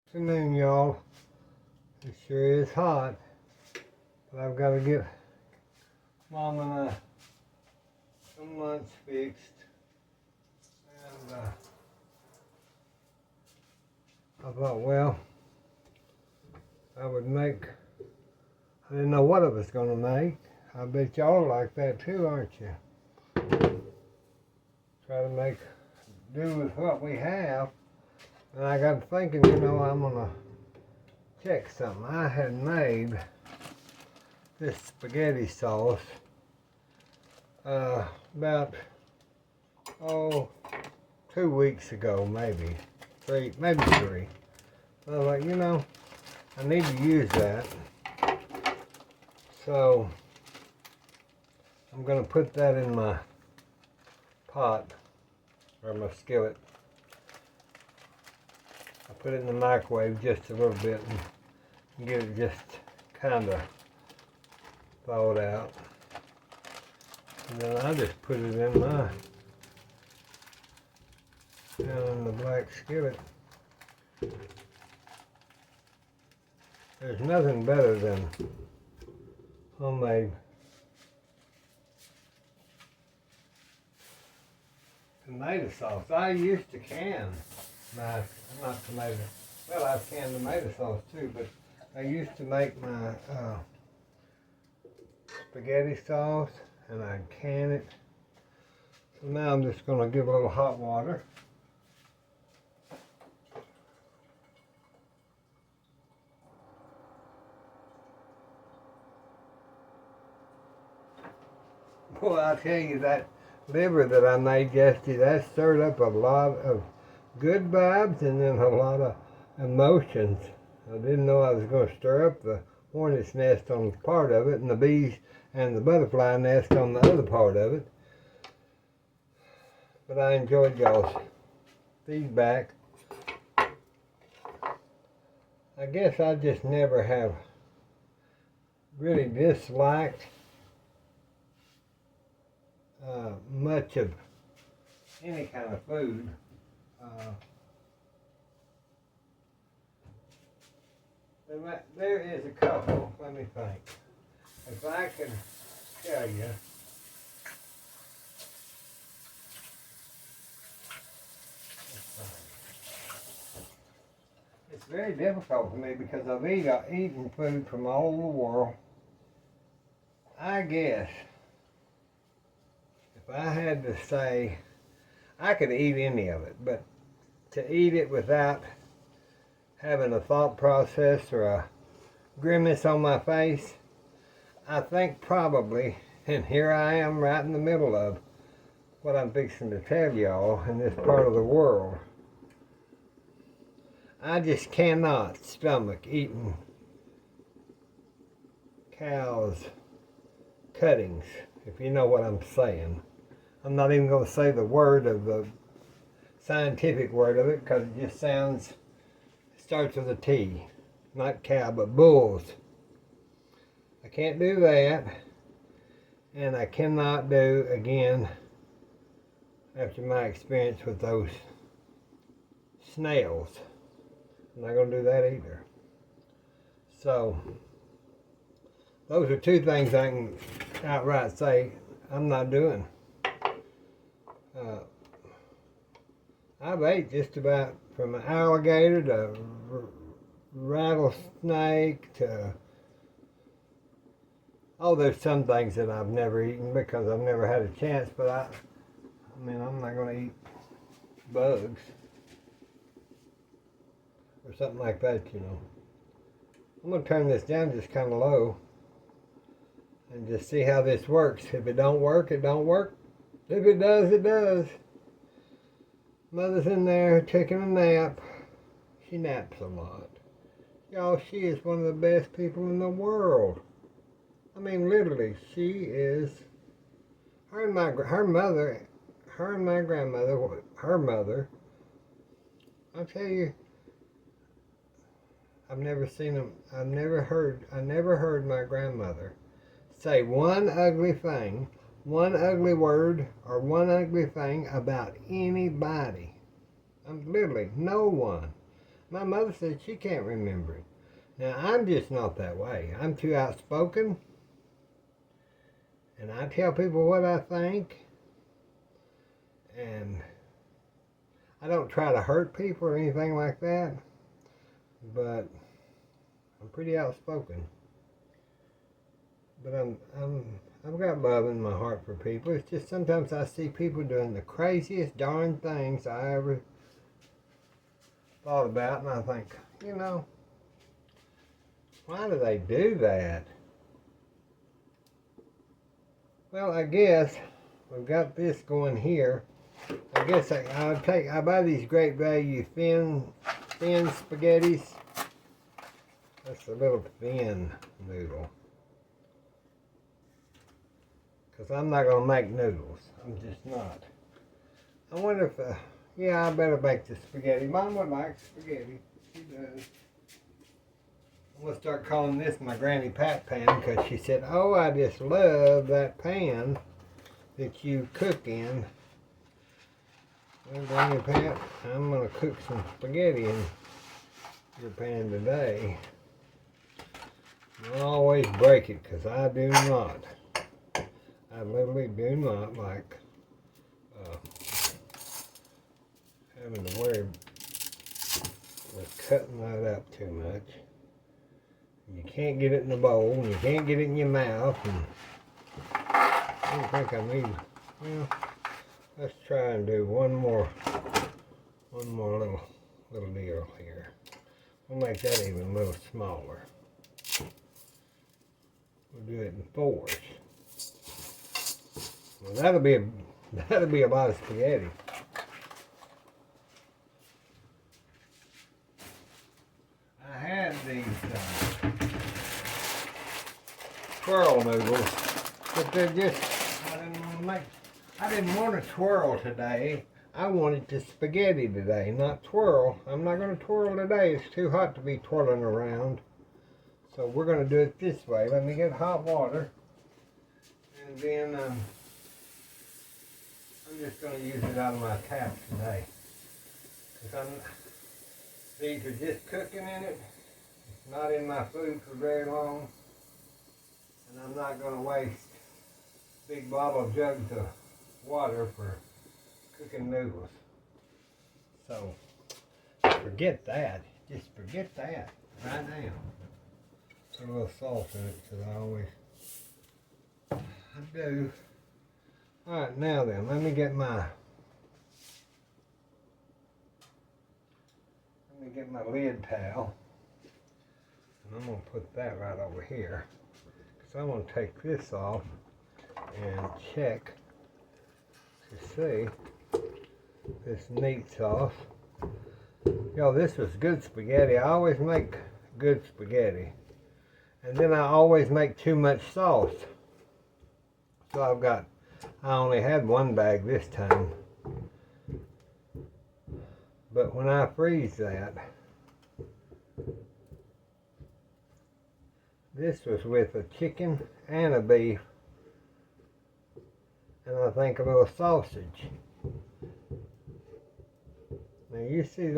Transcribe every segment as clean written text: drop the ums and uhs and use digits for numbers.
Afternoon, y'all. It sure is hot, but I've got to get Mom and I some lunch fixed, and I thought, well, I didn't know what I was going to make. I bet y'all like that too, aren't you? Try to do with what we have, and I got thinking, I'm going to check something. I had made this spaghetti sauce about 2 weeks ago, maybe three. I was like, I need to use that, so I'm gonna put that in my pot or my skillet. I put it in the microwave just a little bit and get it just kind of thawed out. And then I just put it in down in the black skillet. There's nothing better than homemade tomato sauce. I used to can my, not tomato, well, I've canned tomato sauce too, but I used to make my spaghetti sauce and I'd can it. So now I'm just going to give a little hot water. Boy, I tell you, that liver that I made yesterday, that stirred up a lot of good vibes and then a lot of emotions. I didn't know I was going to stir up the hornet's nest on part of it and the bees and the butterfly nest on the other part of it. But I enjoyed y'all's feedback. I guess I just never have really disliked much of any kind of food. There is a couple, let me think. If I could tell you, it's very difficult for me because I've eaten food from all over the world. I guess if I had to say, I could eat any of it, but to eat it without having a thought process or a grimace on my face, I think probably, and here I am right in the middle of what I'm fixing to tell y'all in this part of the world. I just cannot stomach eating cows' cuttings, if you know what I'm saying. I'm not even going to say the scientific word of it, because it just starts with a T. Not cow, but bulls. I can't do that, and I cannot do, again, after my experience with those snails. I'm not going to do that either. So, those are two things I can outright say I'm not doing. I've ate just about from an alligator to rattlesnake to, there's some things that I've never eaten because I've never had a chance, but I'm not going to eat bugs or something like that, I'm going to turn this down just kind of low and just see how this works. If it don't work, it don't work. If it does, it does. Mother's in there taking a nap. She naps a lot. Y'all, she is one of the best people in the world. Literally, she is. Her and my grandmother, her mother, I'll tell you, I've never heard my grandmother say one ugly thing, one ugly word, or one ugly thing about anybody. Literally, no one. My mother said she can't remember it. Now, I'm just not that way. I'm too outspoken, and I tell people what I think, and I don't try to hurt people or anything like that, but I'm pretty outspoken. But I've got love in my heart for people. It's just sometimes I see people doing the craziest darn things I ever thought about, and I think, you know, why do they do that? Well, I guess we've got this going here. I guess I buy these Great Value thin spaghettis. That's a little thin noodle. Because I'm not going to make noodles. I'm just not. I wonder if, yeah, I better make the spaghetti. Mom would like spaghetti. She does. I'm going to start calling this my Granny Pat pan because she said, oh, I just love that pan that you cook in. Well, Granny Pat, I'm going to cook some spaghetti in your pan today. Don't always break it because I do not. I literally do not like having to worry with cutting that up too much. You can't get it in the bowl, and you can't get it in your mouth, and I don't think I need, well, let's try and do one more little deal here. We'll make that even a little smaller. We'll do it in fours. Well, that'll be a lot of spaghetti. I had these twirl noodles, but they're just, I didn't want to twirl today. I wanted to spaghetti today, not twirl. I'm not going to twirl today. It's too hot to be twirling around. So we're going to do it this way. Let me get hot water, and then I'm just going to use it out of my tap today. These are just cooking in it. It's not in my food for very long. And I'm not going to waste big bottle jugs of water for cooking noodles. So, forget that. Just forget that right now. Put a little salt in it because I do. Alright, now then, let me get my lid towel. And I'm going to put that right over here. Because I'm going to take this off and check to see if this meat's off. Yo, this was good spaghetti. I always make good spaghetti. And then I always make too much sauce. So I only had one bag this time. But when I freeze that, this was with a chicken and a beef, and I think a little sausage. Now you see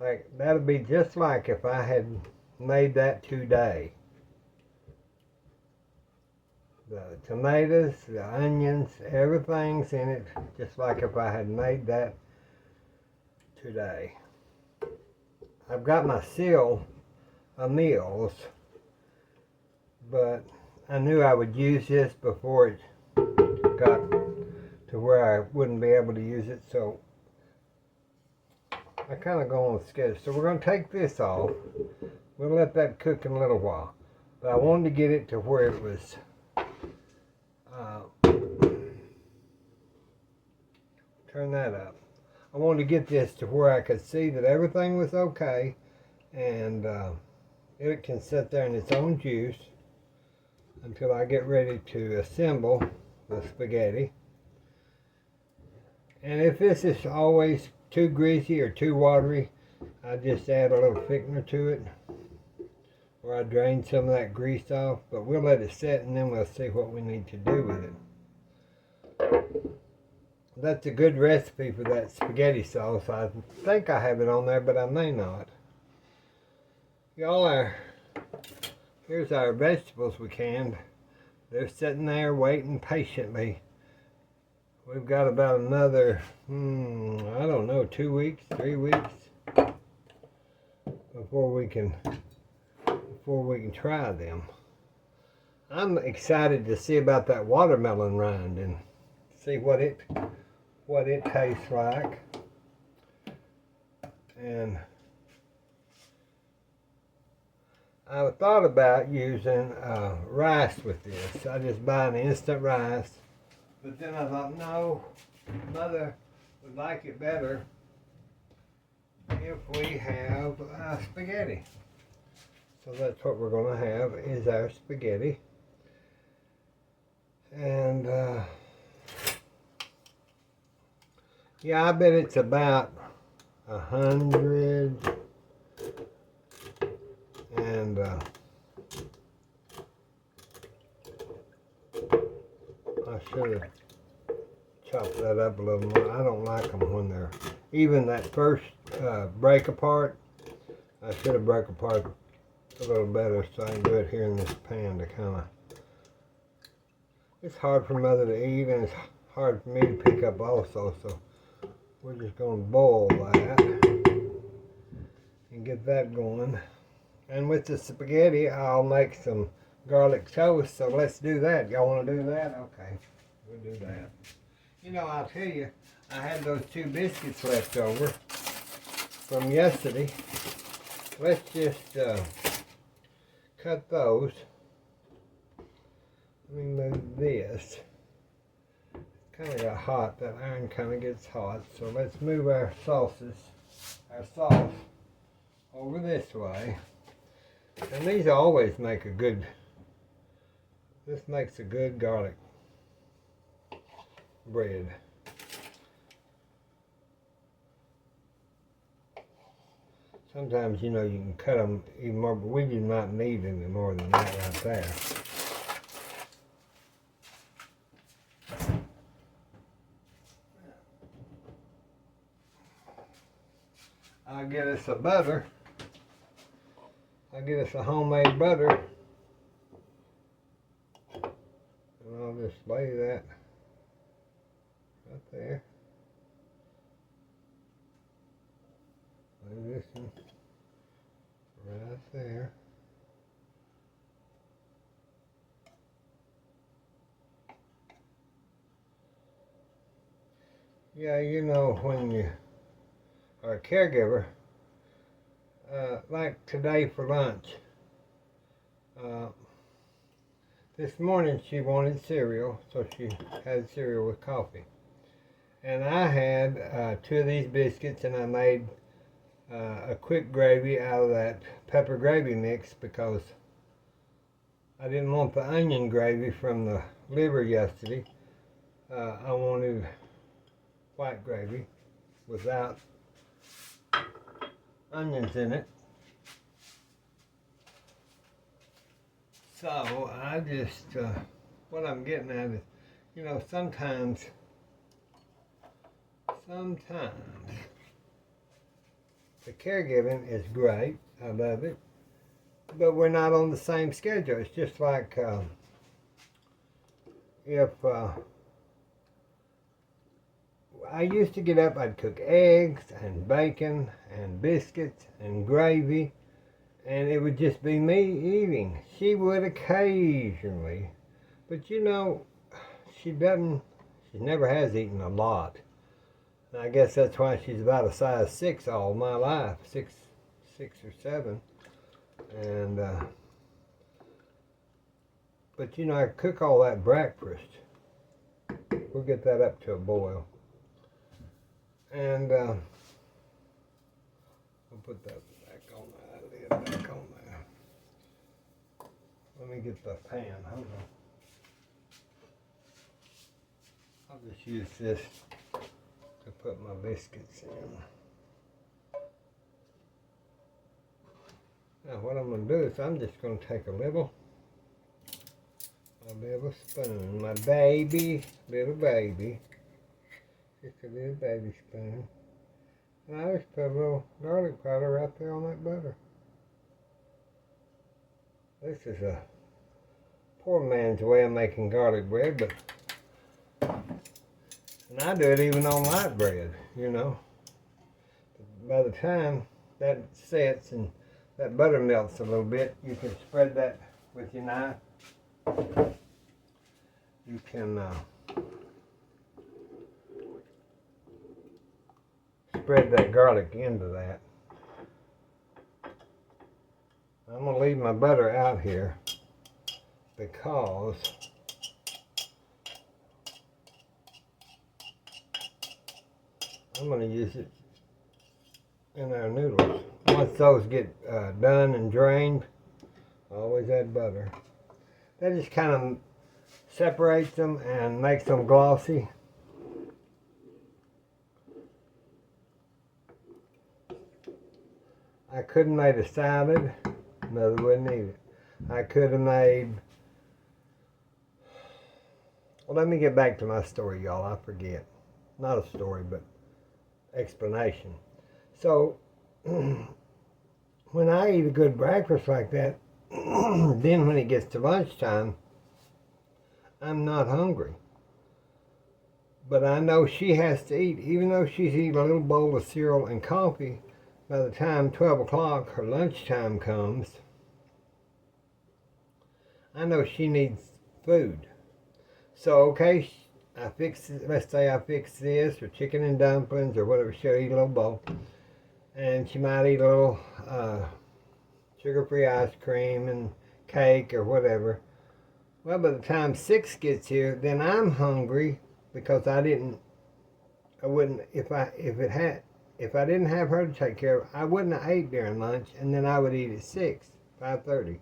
that'll be just like if I had made that today. The tomatoes, the onions, everything's in it, just like if I had made that today. I've got my seal of meals, but I knew I would use this before it got to where I wouldn't be able to use it, so I kind of go on the schedule. So we're going to take this off. We'll let that cook in a little while, but I wanted to get it to where it was turn that up. I wanted to get this to where I could see that everything was okay, and it can sit there in its own juice until I get ready to assemble the spaghetti. And if this is always too greasy or too watery, I just add a little thickener to it, or I drain some of that grease off. But we'll let it set, and then we'll see what we need to do with it. That's a good recipe for that spaghetti sauce. I think I have it on there, but I may not. Y'all, here's our vegetables we canned. They're sitting there waiting patiently. We've got about another, I don't know, 2 weeks, 3 weeks before we can try them. I'm excited to see about that watermelon rind and see what it tastes like. And I thought about using rice with this. I just buy an instant rice, but then I thought, no, Mother would like it better if we have spaghetti. So that's what we're going to have, is our spaghetti. And yeah, I bet it's about 100 and I should have chopped that up a little more. I don't like them when they're even that first break apart. I should have broke apart a little better so I can do it here in this pan to kind of. It's hard for Mother to eat and it's hard for me to pick up also, so we're just going to boil that and get that going. And with the spaghetti, I'll make some garlic toast, so let's do that. Y'all want to do that? Okay, we'll do that. You know, I'll tell you, I had those 2 biscuits left over from yesterday. Let's just cut those. Let me move this. Kind of got hot. That iron kind of gets hot. So let's move our sauce over this way. And these always make a good. This makes a good garlic bread. Sometimes, you know, you can cut them even more, but we do not need any more than that right there. I'll get us a butter. I'll get us a homemade butter. And I'll just lay that right there. Lay this one right there. Yeah, you know, when you are a caregiver, like today for lunch, this morning she wanted cereal, so she had cereal with coffee. And I had 2 of these biscuits, and I made a quick gravy out of that pepper gravy mix because I didn't want the onion gravy from the liver yesterday. I wanted white gravy without onions in it. So I just, what I'm getting at is, you know, sometimes the caregiving is great. I love it. But we're not on the same schedule. It's just like if I used to get up, I'd cook eggs and bacon and biscuits and gravy, and it would just be me eating. She would occasionally, but you know, she never has eaten a lot. And I guess that's why she's about a size 6 all my life, 6 or 7. And, but you know, I cook all that breakfast. We'll get that up to a boil. And we'll put that back on there, lid back on there. Let me get the pan, hold on. I'll just use this to put my biscuits in. Now what I'm going to do is I'm just going to take a little spoon, my little baby, Just a little baby spoon. And I just put a little garlic powder right there on that butter. This is a poor man's way of making garlic bread, but and I do it even on light bread, you know. By the time that sets and that butter melts a little bit, you can spread that with your knife. You can spread that garlic into that. I'm going to leave my butter out here because I'm going to use it in our noodles. Once those get done and drained, I always add butter. That just kind of separates them and makes them glossy. I could have made a salad. Mother wouldn't eat it. I could have made... Well, let me get back to my story, y'all. I forget. Not a story, but explanation. So, when I eat a good breakfast like that, then when it gets to lunchtime, I'm not hungry. But I know she has to eat, even though she's eating a little bowl of cereal and coffee. By the time 12 o'clock, her lunchtime comes, I know she needs food. So, okay, I fix, let's say I fix this, or chicken and dumplings, or whatever, she'll eat a little bowl. And she might eat a little sugar-free ice cream and cake or whatever. Well, by the time 6 gets here, then I'm hungry because I wouldn't, if I didn't have her to take care of, I wouldn't have ate during lunch, and then I would eat at 6, 5:30,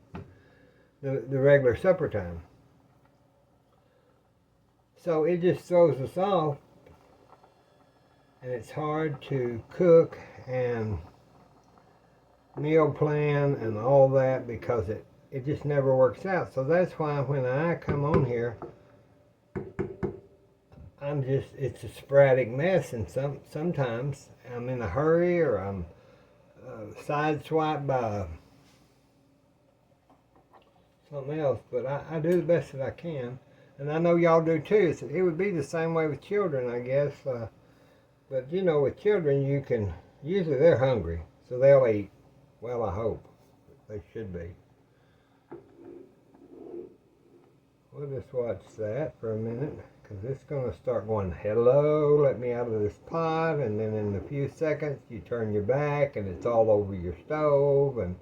the regular supper time. So it just throws us off, and it's hard to cook and meal plan and all that because it just never works out. So that's why when I come on here, it's a sporadic mess, and sometimes I'm in a hurry or I'm sideswiped by something else, but I do the best that I can, and I know y'all do too. So it would be the same way with children, I guess, but you know, with children usually they're hungry, so they'll eat. Well, I hope they should be. We'll just watch that for a minute, because it's going to start going, hello, let me out of this pot, and then in a few seconds you turn your back and it's all over your stove, and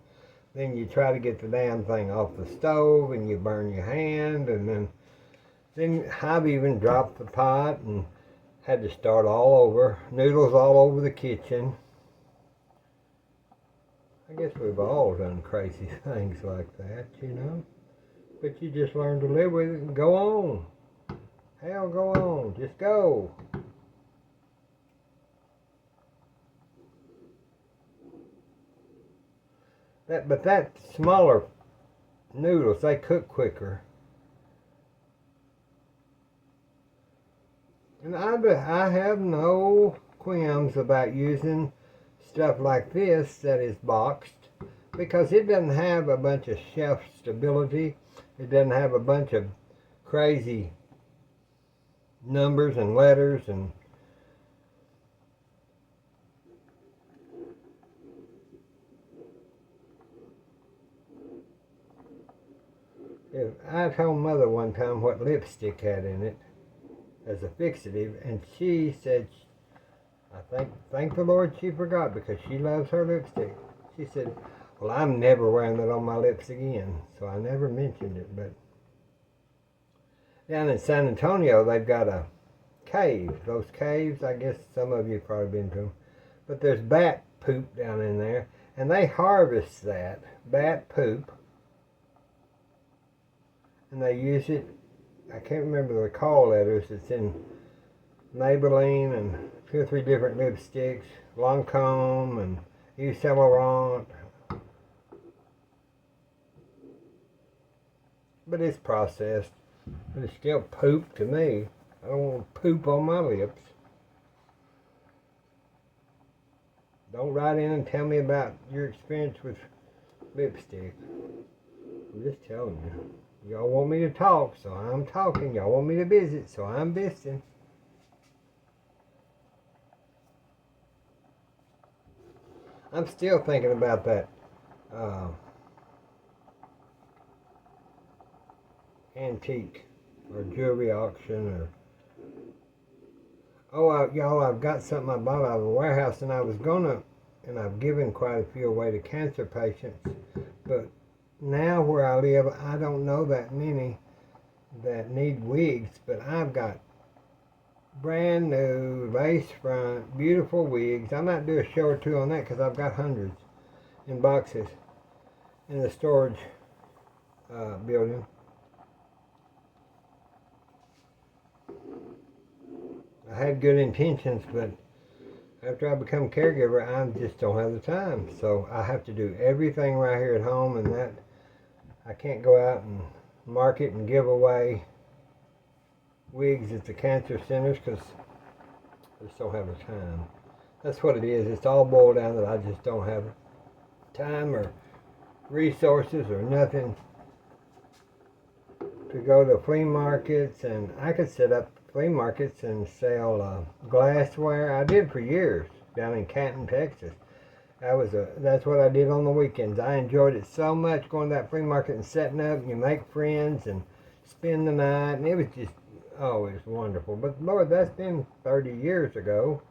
then you try to get the damn thing off the stove and you burn your hand, and then I've even dropped the pot and had to start all over, noodles all over the kitchen. I guess we've all done crazy things like that, you know. But you just learn to live with it and go on. Hell, go on. Just go. But that smaller noodles, they cook quicker. And I have no qualms about using stuff like this that is boxed, because it doesn't have a bunch of shelf stability. It doesn't have a bunch of crazy numbers and letters and I told Mother one time what lipstick had in it as a fixative, and she said, I thank the Lord she forgot, because she loves her lipstick. She said, well, I'm never wearing that on my lips again, so I never mentioned it. But down in San Antonio, they've got a cave. Those caves, I guess some of you have probably been to them, but there's bat poop down in there, and they harvest that bat poop, and they use it. I can't remember the call letters. It's in Maybelline and 2 or 3 different lipsticks, Lancome and Yves Saint Laurent. But it's processed. But it's still poop to me. I don't want poop on my lips. Don't write in and tell me about your experience with lipstick. I'm just telling you. Y'all want me to talk, so I'm talking. Y'all want me to visit, so I'm visiting. I'm still thinking about that antique or jewelry auction or y'all, I've got something I bought out of a warehouse, and I've given quite a few away to cancer patients, but now where I live, I don't know that many that need wigs, but I've got brand new lace front, beautiful wigs. I might do a show or two on that because I've got hundreds in boxes in the storage building. I had good intentions, but after I become caregiver, I just don't have the time. So I have to do everything right here at home, and that I can't go out and market and give away wigs at the cancer centers because I just don't have the time. That's what it is. It's all boiled down that I just don't have time or resources or nothing to go to flea markets, and I could set up flea markets and sell glassware. I did for years down in Canton, Texas. That's what I did on the weekends. I enjoyed it so much going to that flea market and setting up, and you make friends and spend the night, and it was just, oh, it was wonderful. But Lord, that's been 30 years ago.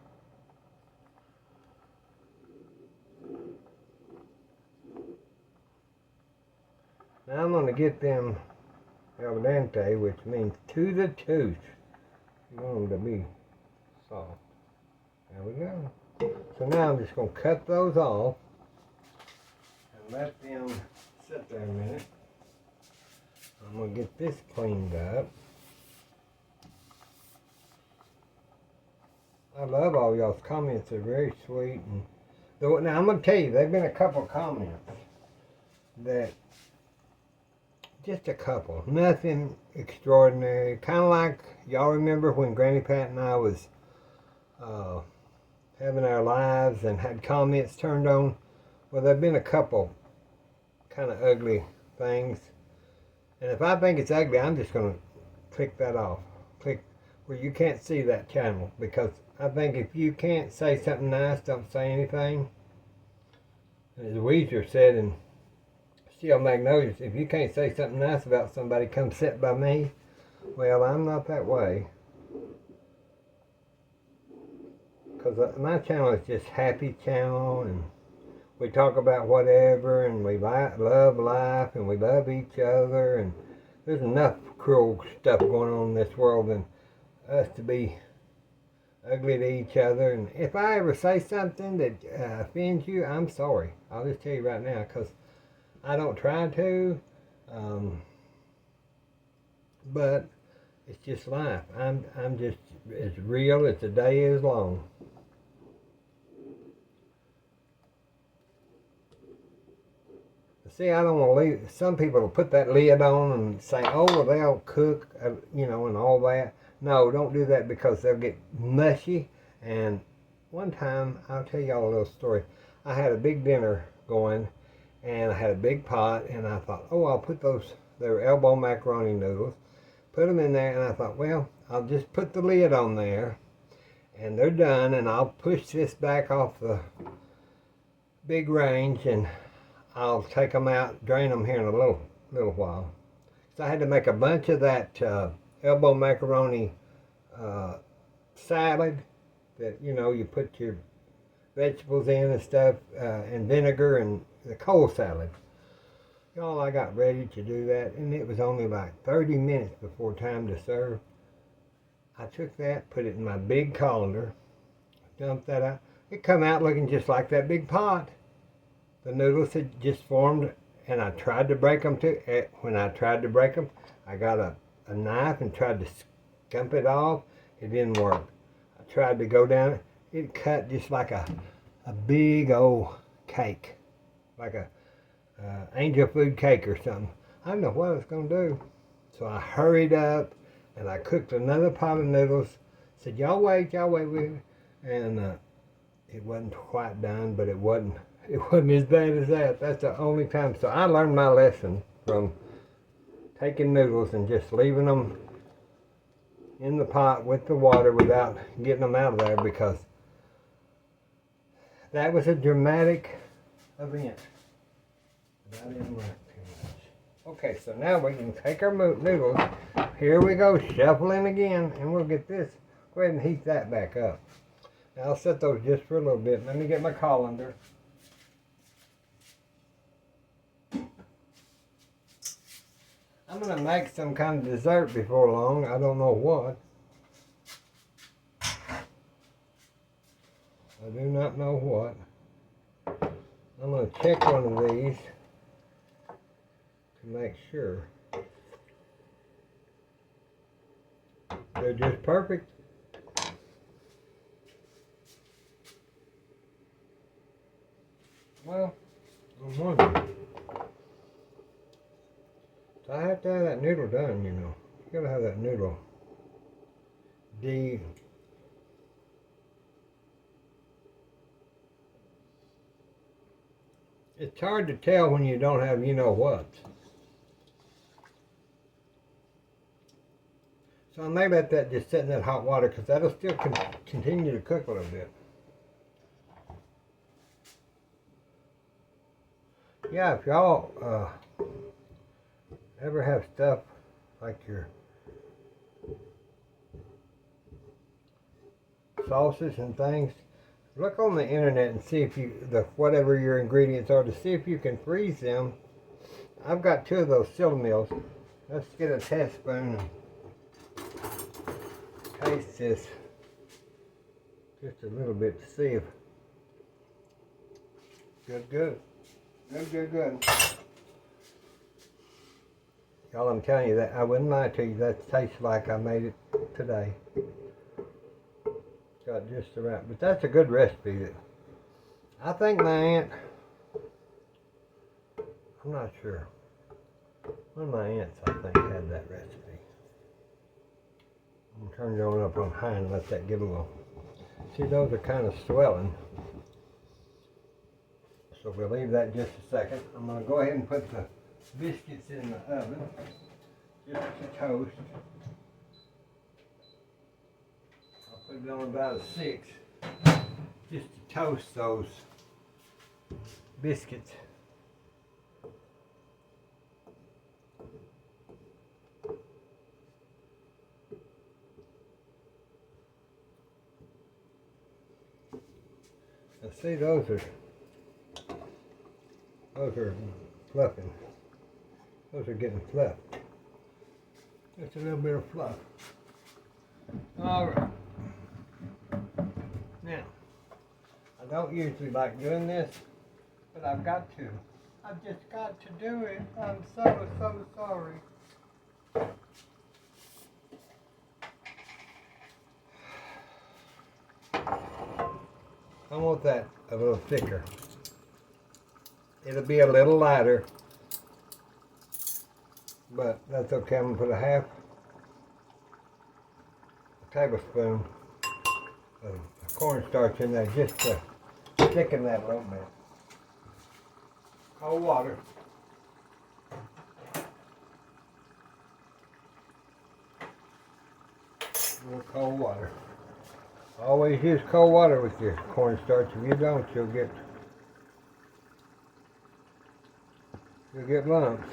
Now I'm going to get them al dente, which means to the tooth. You want them to be soft. There we go. So now I'm just going to cut those off and let them sit there a minute. I'm going to get this cleaned up. I love all y'all's comments. They're very sweet. And now I'm going to tell you, there have been a couple of comments that, just a couple, nothing extraordinary. Kind of like, y'all remember when Granny Pat and I was having our lives and had comments turned on? Well, there have been a couple kind of ugly things. And if I think it's ugly, I'm just going to click that off. Click where you can't see that channel. Because I think if you can't say something nice, don't say anything. As Weezer said in Steel Magnolias, if you can't say something nice about somebody, come sit by me. Well, I'm not that way. Because my channel is just happy channel, and we talk about whatever, and we love life, and we love each other, and there's enough cruel stuff going on in this world than us to be ugly to each other. And if I ever say something that offends you, I'm sorry. I'll just tell you right now, because I don't try to, but it's just life. I'm just as real as the day is long. See, I don't want to leave. Some people will put that lid on and say, oh, well, they'll cook, and all that. No, don't do that because they'll get mushy. And one time, I'll tell y'all a little story. I had a big dinner going, and I had a big pot, and I thought, oh, I'll put they were elbow macaroni noodles, put them in there, and I thought, well, I'll just put the lid on there, and they're done, and I'll push this back off the big range, and I'll take them out, drain them here in a little while. So I had to make a bunch of that elbow macaroni salad that, you put your vegetables in and stuff, and vinegar and the cold salad. Y'all, I got ready to do that, and it was only like 30 minutes before time to serve. I took that, put it in my big colander, dumped that out. It come out looking just like that big pot. The noodles had just formed, and I tried to break them too. When I tried to break them, I got a knife and tried to scump it off. It didn't work. I tried to go down it. It cut just like a big old cake, like a angel food cake or something. I didn't know what I was going to do. So I hurried up, and I cooked another pot of noodles. Said, y'all wait. And it wasn't quite done, but it wasn't as bad as that. That's the only time. So I learned my lesson from taking noodles and just leaving them in the pot with the water without getting them out of there, because that was a dramatic event. But I didn't like too much. Okay, so now we can take our noodles. Here we go, shuffling again, and we'll get this. Go ahead and heat that back up. Now I'll set those just for a little bit. Let me get my colander. I'm going to make some kind of dessert before long. I don't know what. I do not know what. I'm going to check one of these to make sure. They're just perfect. Well, I'm wondering. So I have to have that noodle done, you know. You gotta have that noodle. It's hard to tell when you don't have you know what. So I may let that just sit in that hot water, because that'll still continue to cook a little bit. Yeah, if y'all ever have stuff like your sauces and things, look on the internet and see if whatever your ingredients are, to see if you can freeze them. I've got 2 of those Sillamills. Let's get a test spoon and taste this just a little bit to see if good. Y'all, I'm telling you that I wouldn't lie to you. That tastes like I made it today. Got just the right, but that's a good recipe. That I think my aunt, I'm not sure. One of my aunts, I think, had that recipe. I'm gonna turn it on up on high and let that get a little. See, those are kind of swelling. So we'll leave that just a second. I'm gonna go ahead and put the biscuits in the oven just to toast. I'll put it on about a 6 just to toast those biscuits. Now see, those are fluffing. Those are getting fluff. Just a little bit of fluff. All right. Now, I don't usually like doing this, but I've got to. I've just got to do it. I'm so sorry. I want that a little thicker. It'll be a little lighter, but that's okay. I'm gonna put a tablespoon of cornstarch in there just to thicken that a little bit. Cold water. A little cold water. Always use cold water with your cornstarch. If you don't, you'll get lumps.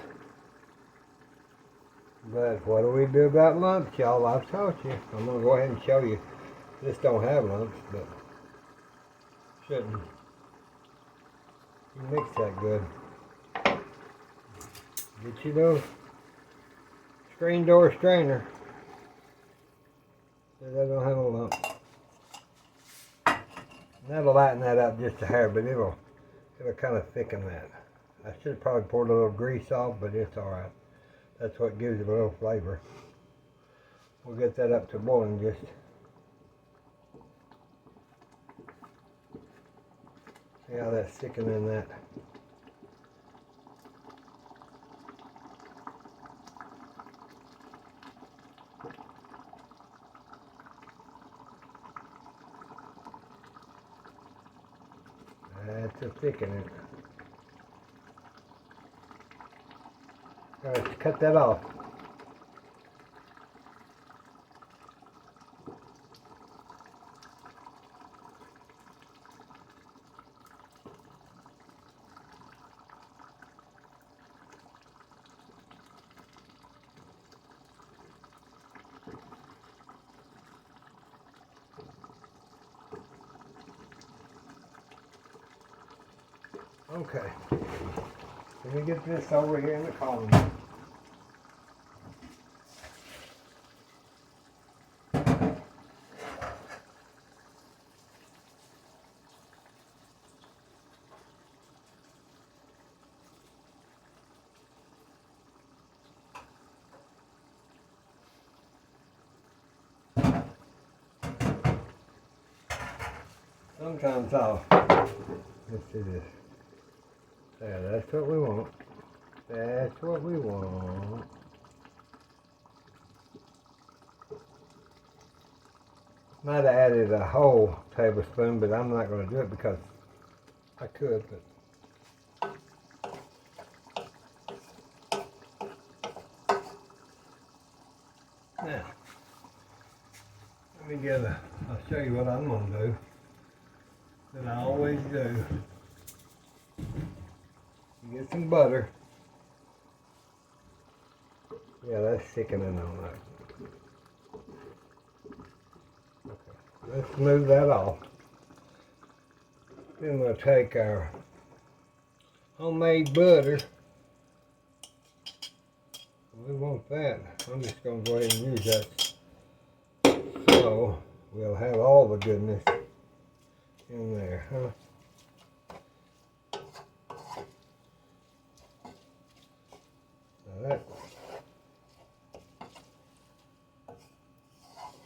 But what do we do about lumps, y'all? I've taught you. I'm going to go ahead and show you. This don't have lumps, but shouldn't. You mix that good. Get you those screen door strainer. So that don't have a lump. That'll lighten that up just a hair, but it'll kind of thicken that. I should have probably poured a little grease off, but it's alright. That's what gives it a little flavor. We'll get that up to boiling just. See how that's thickening that. That's a thickening. Alright, cut that off. Okay, let me get this over here in the column. Sometimes let's do this. Yeah, that's what we want. That's what we want. Might have added a whole tablespoon, but I'm not going to do it because I could. But now, let me I'll show you what I'm going to do. That I always do. You get some butter. Yeah, that's thickening on that. Okay, let's move that off. Then we'll take our homemade butter. We want that. I'm just going to go ahead and use that. So we'll have all the goodness in there, huh? Now that.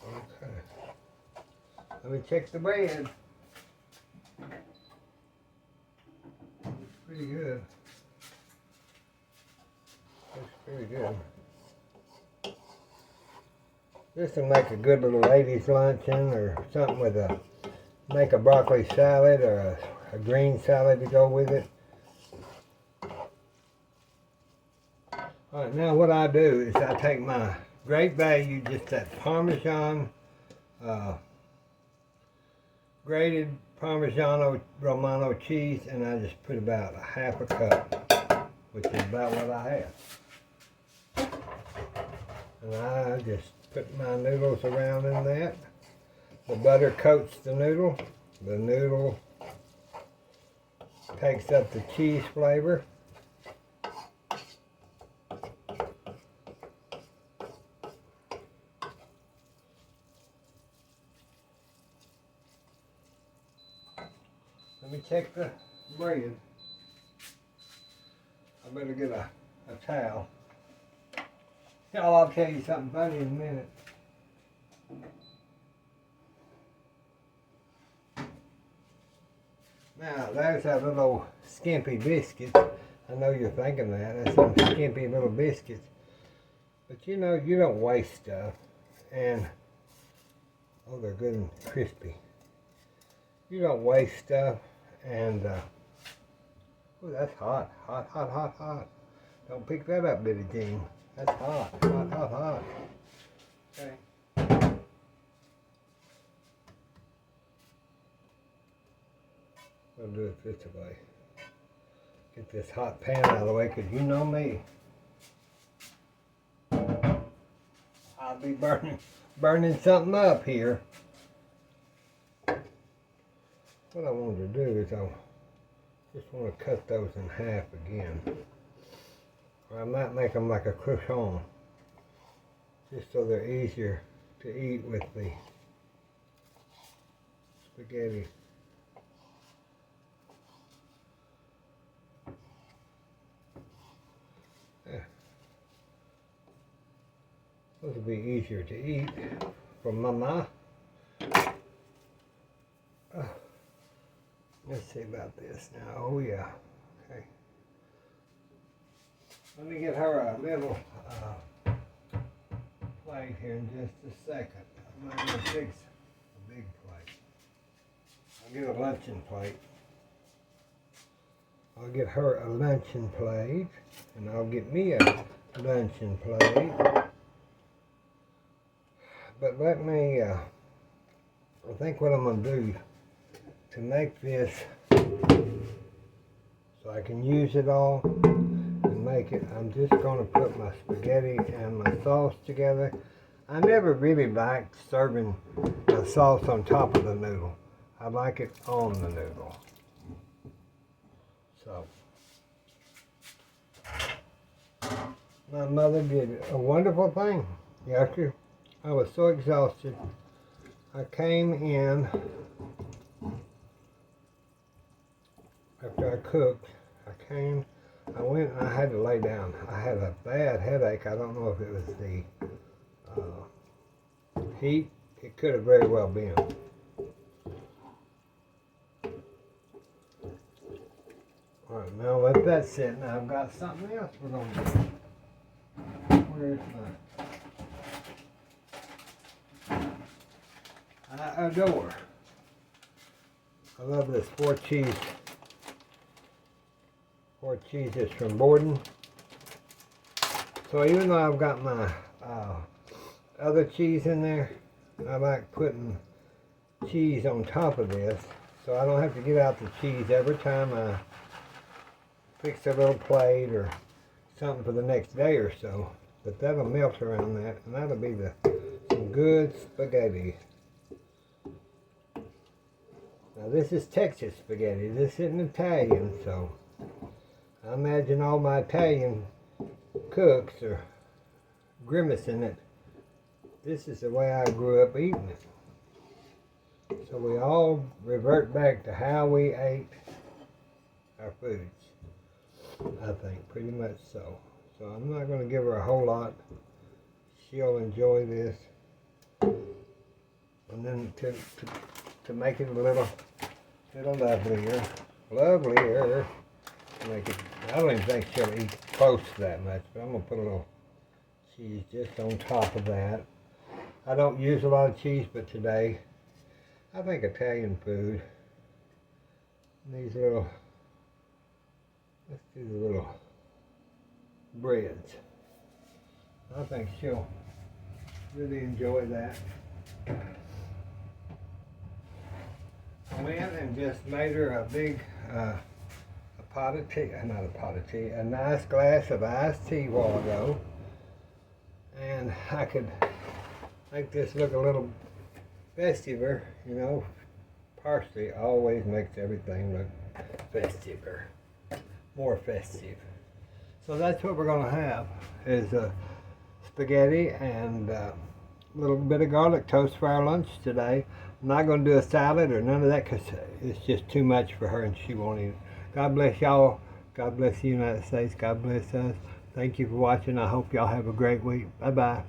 Okay. Let me check the bread. Pretty good. Looks pretty good. This will make a good little ladies' luncheon or something with make a broccoli salad or a green salad to go with it. Alright, now what I do is I take my great value, just that Parmesan, grated Parmigiano Romano cheese, and I just put about a half a cup, which is about what I have. And I just put my noodles around in that. The butter coats the noodle. The noodle takes up the cheese flavor. Let me check the bread. I better get a towel. Y'all, I'll tell you something funny in a minute. Now, there's that little skimpy biscuit. I know you're thinking that. That's some skimpy little biscuits. But you know, you don't waste stuff. And, oh, they're good and crispy. You don't waste stuff. And, oh, that's hot. Hot, hot, hot, hot. Don't pick that up, Bitty Jean. That's hot, hot, hot, hot. Okay. I'll do it this way. Get this hot pan out of the way, because you know me. I'll be burning something up here. What I wanted to do is I just want to cut those in half again. Or I might make them like a croissant, just so they're easier to eat with the spaghetti. Yeah. Those will be easier to eat for Mama. Let's see about this now. Oh yeah. Okay. Let me get her a little plate here in just a second. I'm not going to fix a big plate. I'll get a luncheon plate. I'll get her a luncheon plate, and I'll get me a luncheon plate. But let me, I think what I'm going to do to make this so I can use it all and make it, I'm just going to put my spaghetti and my sauce together. I never really liked serving the sauce on top of the noodle. I like it on the noodle. So, my mother did a wonderful thing. After I was so exhausted, I came in, after I cooked, I went and I had to lay down. I had a bad headache. I don't know if it was the heat. It could have very well been. Alright, now let that sit. Now I've got something else we're going to do. Where's my... I adore. I love this four cheeses from Borden. So even though I've got my other cheese in there, I like putting cheese on top of this so I don't have to get out the cheese every time I fix a little plate or something for the next day or so. But that'll melt around that, and that'll be some good spaghetti. Now this is Texas spaghetti. This isn't Italian, so I imagine all my Italian cooks are grimacing at this is the way I grew up eating it. So we all revert back to how we ate our foods. I think, pretty much so. So I'm not going to give her a whole lot. She'll enjoy this. And then to make it a little lovelier, make it, I don't even think she'll eat close to that much, but I'm going to put a little cheese just on top of that. I don't use a lot of cheese, but today, I think Italian food, these little, let's do the little breads. I think she'll really enjoy that. I went and just made her a big a pot of tea, not a pot of tea, a nice glass of iced tea a while ago. And I could make this look a little festiver, you know. Parsley always makes everything look festiver, more festive. So that's what we're going to have, is spaghetti and a little bit of garlic toast for our lunch today. I'm not going to do a salad or none of that because it's just too much for her and she won't eat it. God bless y'all. God bless the United States. God bless us. Thank you for watching. I hope y'all have a great week. Bye-bye.